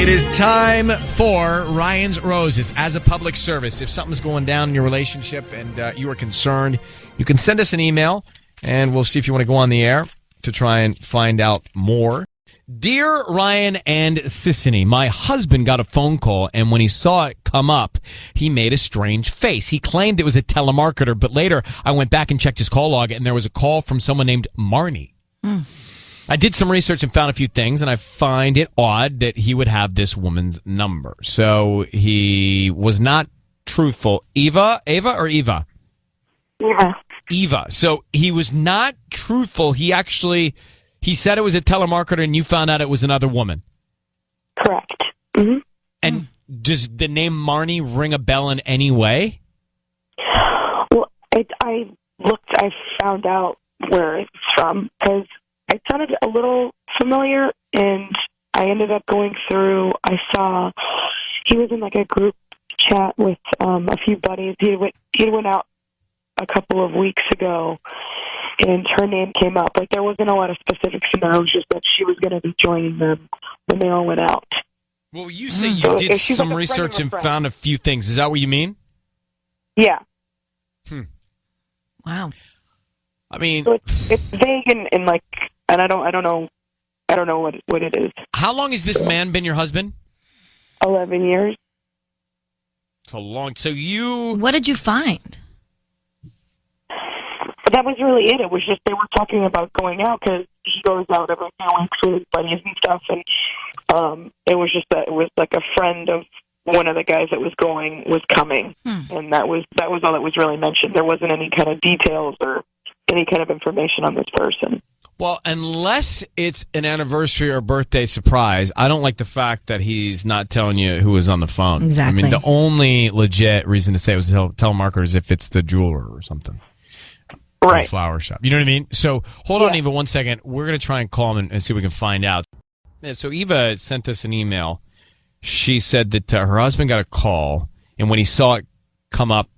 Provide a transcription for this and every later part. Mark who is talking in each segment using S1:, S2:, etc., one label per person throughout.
S1: It is time for Ryan's Roses. As a public service, if something's going down in your relationship and you are concerned, you can send us an email, and we'll see if you want to go on the air to try and find out more. Dear Ryan and Sissany, my husband got a phone call, and when he saw it come up, he made a strange face. He claimed it was a telemarketer, but later I went back and checked his call log, and there was a call from someone named Marnie. I did some research and found a few things, and I find it odd that he would have this woman's number. So he was not truthful. Eva.
S2: Yeah.
S1: Eva. So he was not truthful. He said it was a telemarketer, and you found out it was another woman.
S2: Correct. Mm-hmm.
S1: And does the name Marnie ring a bell in any way?
S2: Well, I found out where it's from because it sounded a little familiar, and I ended up going through. I saw he was in like a group chat with a few buddies. He went out a couple of weeks ago, and her name came up. Like there wasn't a lot of specifics in there. It was just that she was going to be joining them when they all went out.
S1: Well, you say you did some research and found a few things. Is that what you mean?
S2: Yeah.
S1: Wow. I mean,
S2: so it's vague and like, and I don't know what it is.
S1: How long has this man been your husband?
S2: 11 years.
S1: So long. So you.
S3: What did you find?
S2: But that was really it. It was just they were talking about going out because he goes out every few weeks with his buddies and stuff, and it was just that it was like a friend of one of the guys that was coming, and that was all that was really mentioned. There wasn't any kind of details or any kind of information on this person.
S1: Well, unless it's an anniversary or birthday surprise, I don't like the fact that he's not telling you who was on the phone.
S3: Exactly.
S1: I mean, the only legit reason to say it was a telemarketer is if it's the jeweler or something.
S2: Right.
S1: Or the flower shop. You know what I mean? So hold on, Eva, 1 second. We're going to try and call him and see if we can find out. Yeah, so Eva sent us an email. She said that her husband got a call, and when he saw it come up,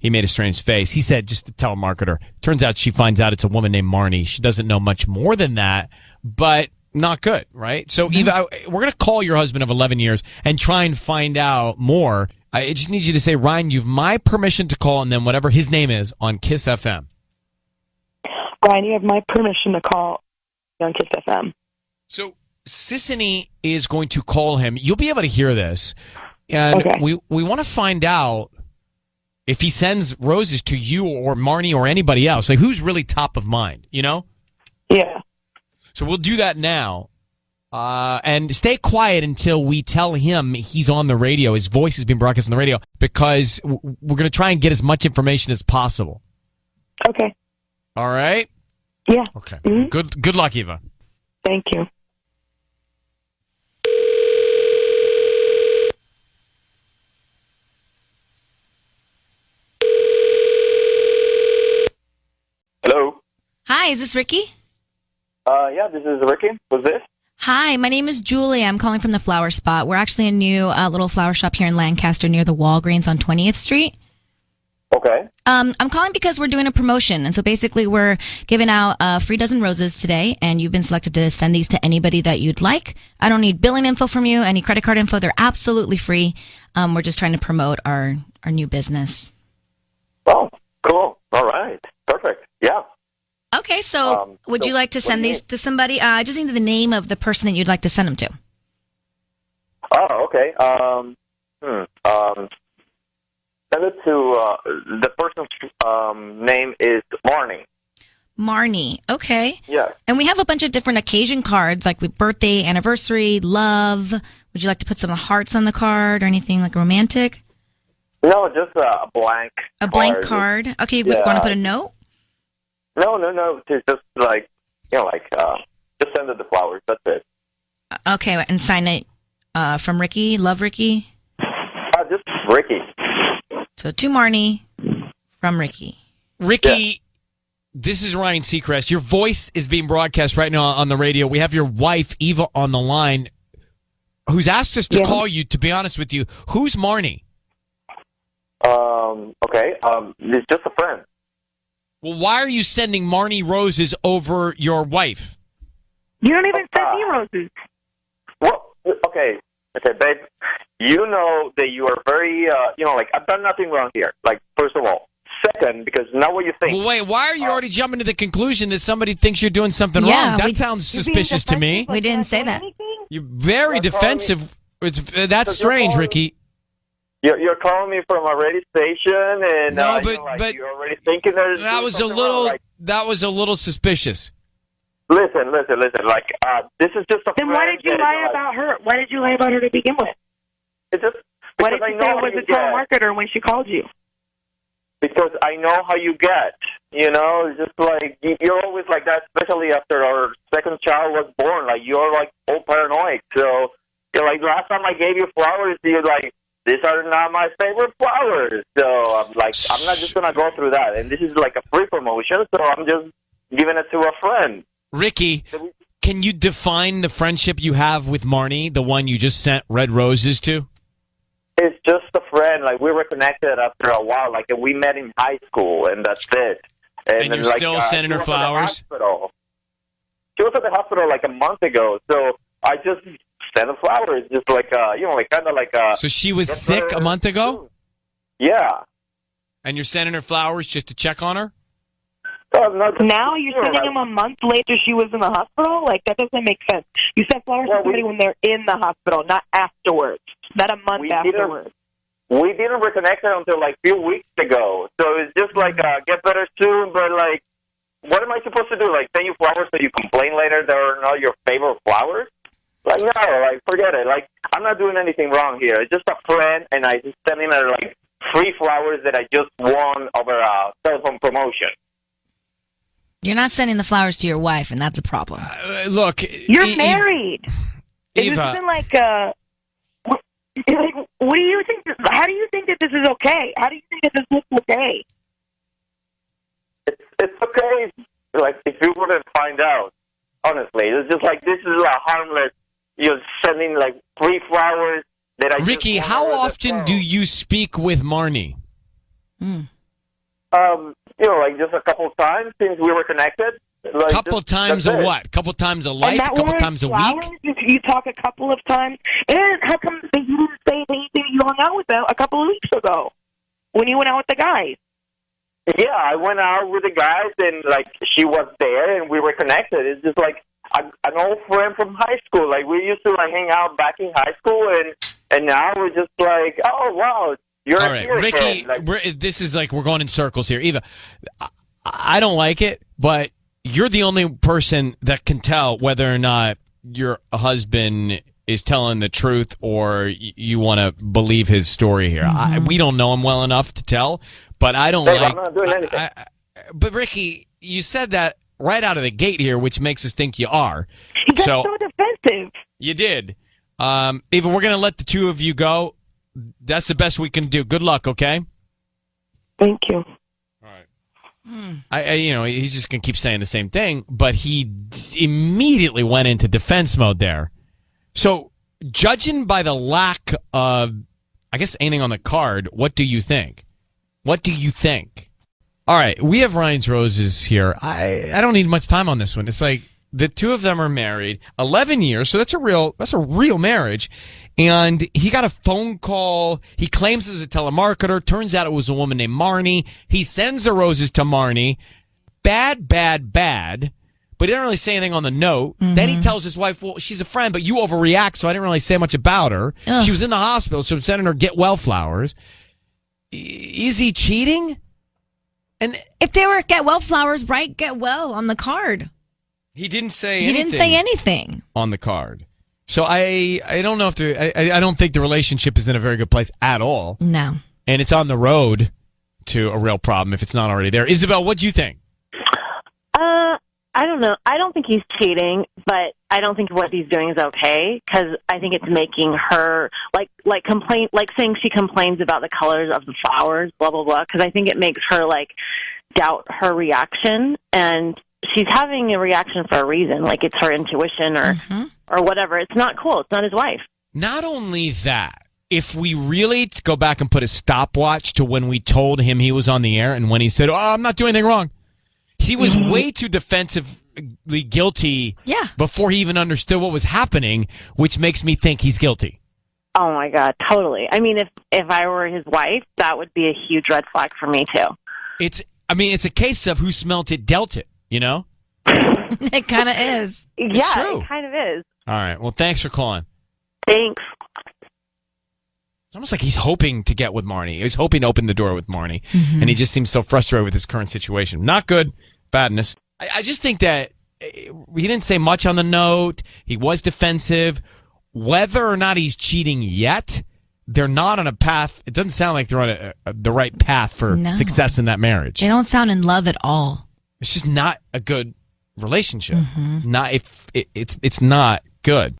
S1: he made a strange face. He said, just a telemarketer. Turns out she finds out it's a woman named Marnie. She doesn't know much more than that, but not good, right? So, Eva, we're going to call your husband of 11 years and try and find out more. I just need you to say, Ryan, you've my permission to call, and then whatever his name is on Kiss FM.
S2: Ryan, you have my permission to call on Kiss FM.
S1: So, Sissany is going to call him. You'll be able to hear this. And we want to find out if he sends roses to you or Marnie or anybody else. Like, who's really top of mind, you know?
S2: Yeah.
S1: So we'll do that now. And stay quiet until we tell him he's on the radio. His voice has been broadcast on the radio because we're going to try and get as much information as possible.
S2: Okay.
S1: All right?
S2: Yeah.
S1: Okay.
S2: Mm-hmm.
S1: Good luck, Eva.
S2: Thank you.
S4: Hello.
S3: Hi, is this Ricky?
S4: Yeah, this is Ricky. Who's this?
S3: Hi, my name is Julie. I'm calling from the Flower Spot. We're actually a new little flower shop here in Lancaster near the Walgreens on 20th Street.
S4: Okay.
S3: I'm calling because we're doing a promotion. And so basically we're giving out a free dozen roses today, and you've been selected to send these to anybody that you'd like. I don't need billing info from you, any credit card info. They're absolutely free. We're just trying to promote our new business.
S4: Oh, cool. All right. Perfect. Yeah.
S3: Okay, so would you like to send these to somebody? I just need the name of the person that you'd like to send them to.
S4: Oh, okay. Send it to the person's name is Marnie.
S3: Marnie, okay.
S4: Yeah.
S3: And we have a bunch of different occasion cards, like with birthday, anniversary, love. Would you like to put some hearts on the card or anything like romantic?
S4: No, just a blank.
S3: A blank card. Okay, you want to put a note?
S4: No. Just like, just send it the flowers. That's it.
S3: Okay, and sign it from Ricky. Love, Ricky.
S4: Just Ricky.
S3: So to Marnie from Ricky.
S1: Ricky, this is Ryan Seacrest. Your voice is being broadcast right now on the radio. We have your wife, Eva, on the line, who's asked us to call you. To be honest with you, who's Marnie?
S4: Okay. It's just a friend.
S1: Well, why are you sending Marnie roses over your wife?
S2: You don't even send me roses.
S4: Well, okay. I said, babe, you know that you are very, like, I've done nothing wrong here. Like, first of all. Second, because not what you think.
S1: Well, wait, why are you already jumping to the conclusion that somebody thinks you're doing something
S3: Yeah,
S1: wrong? That sounds suspicious to me.
S3: We didn't say that.
S1: You're very defensive. That's strange, Ricky.
S4: You're calling me from a radio station, and
S1: No,
S4: but you're already thinking there's
S1: that was a
S4: something
S1: little.
S4: wrong. Like,
S1: That was a little suspicious.
S4: listen. Like, this is just a.
S2: Then why did you lie about her? Why did you lie about her to begin with?
S4: It's just
S2: Why
S4: because
S2: did
S4: I
S2: you
S4: know
S2: say it
S4: how
S2: was
S4: you
S2: a
S4: get.
S2: telemarketer when she called you?
S4: Because I know how you get. It's just like you're always like that, especially after our second child was born. Like you're like all paranoid. So like last time I gave you flowers, you're like, these are not my favorite flowers. So I'm like, I'm not just gonna go through that. And this is like a free promotion, so I'm just giving it to a friend.
S1: Ricky, can you define the friendship you have with Marnie, the one you just sent red roses to?
S4: It's just a friend. Like we were connected after a while. Like we met in high school, and that's it.
S1: And
S4: then,
S1: you're
S4: like,
S1: still sending
S4: she
S1: her
S4: was at the
S1: flowers?
S4: hospital. She was at the hospital like a month ago, so I just sent her flowers, just like like kind of like.
S1: So she was sick a month ago?
S4: Yeah.
S1: And you're sending her flowers just to check on her?
S2: Now you're sending them a month later she was in the hospital? Like, that doesn't make sense. You send flowers to somebody when they're in the hospital, not afterwards. Not a month afterwards.
S4: We didn't reconnect until like a few weeks ago. So it's just like, get better soon, but like, what am I supposed to do? Like, send you flowers so you complain later they're not your favorite flowers? Like, no, like, forget it. Like, I'm not doing anything wrong here. It's just a friend, and I just sending her, like, free flowers that I just won over a cell phone promotion.
S3: You're not sending the flowers to your wife, and that's a problem.
S1: Look.
S2: You're married.
S1: Eva.
S2: This isn't like, what do you think? How do you think that this is okay? How do you think that this looks okay?
S4: It's okay, like, if you wouldn't find out, honestly. It's just like, this is a harmless, sending, like, free flowers that I
S1: Ricky,
S4: just
S1: how
S4: won over the
S1: often
S4: phone.
S1: do you speak with Marnie?
S4: Like, just a couple times since we were connected. Like,
S1: Couple times a what? Couple times a life?
S2: And that
S1: Couple
S2: was
S1: times a
S2: flowers?
S1: week?
S2: You talk a couple of times. And how come that you didn't say anything that you hung out with them a couple of weeks ago when you went out with the guys?
S4: Yeah, I went out with the guys, and, like, she was there, and we were connected. It's just, like, an old friend from high school. Like, we used to, like, hang out back in high school, and now we're just like, oh, wow, you're
S1: All
S4: a
S1: right,
S4: dear
S1: Ricky,
S4: friend. Like,
S1: this is like we're going in circles here. Eva, I don't like it, but you're the only person that can tell whether or not your husband is telling the truth or you want to believe his story here. We don't know him well enough to tell, but I don't
S4: Babe,
S1: like.
S4: I'm not doing anything.
S1: But Ricky, you said that right out of the gate here, which makes us think you are.
S2: That's so defensive.
S1: You did. Eva, we're going to let the two of you go. That's the best we can do. Good luck, okay?
S2: Thank you.
S1: He's just going to keep saying the same thing, but he immediately went into defense mode there. So, judging by the lack of, I guess, anything on the card, what do you think? What do you think? All right, we have Ryan's Roses here. I don't need much time on this one. It's like the two of them are married 11 years, so that's a real marriage. And he got a phone call. He claims it was a telemarketer. Turns out it was a woman named Marnie. He sends the roses to Marnie. Bad. But he didn't really say anything on the note. Then he tells his wife, well, she's a friend, but you overreact, so I didn't really say much about her.
S3: Ugh.
S1: She was in the hospital, so I'm sending her get well flowers. Is he cheating? And
S3: If they were get well flowers, write get well on the card.
S1: he didn't say
S3: He
S1: anything
S3: didn't say anything.
S1: on the card. So I don't know if I don't think the relationship is in a very good place at all.
S3: No.
S1: And it's on the road to a real problem if it's not already there. Isabel, what do you think?
S5: I don't know. I don't think he's cheating, but I don't think what he's doing is okay because I think it's making her like complain, like saying she complains about the colors of the flowers, blah blah blah. Because I think it makes her like doubt her reaction, and she's having a reaction for a reason, like it's her intuition or whatever. It's not cool. It's not his wife.
S1: Not only that, if we really go back and put a stopwatch to when we told him he was on the air and when he said, "Oh, I'm not doing anything wrong," he was way too defensively guilty
S3: Yeah.
S1: before he even understood what was happening, which makes me think he's guilty.
S5: Oh my God, totally. I mean, if I were his wife, that would be a huge red flag for me too.
S6: It's a case of who smelt it dealt it, you know?
S3: It kind of is.
S5: Yeah,
S1: true.
S5: it kind of is.
S1: All right. Well, thanks for calling.
S5: Thanks.
S6: It's almost like he's hoping to get with Marnie. He was hoping to open the door with Marnie, and he just seems so frustrated with his current situation. Not good. Badness. I just think that he didn't say much on the note. He was defensive. Whether or not he's cheating yet, they're not on a path. It doesn't sound like they're on the right path for
S3: No.
S6: success in that marriage.
S3: They don't sound in love at all.
S6: It's just not a good relationship. Not if it's not good.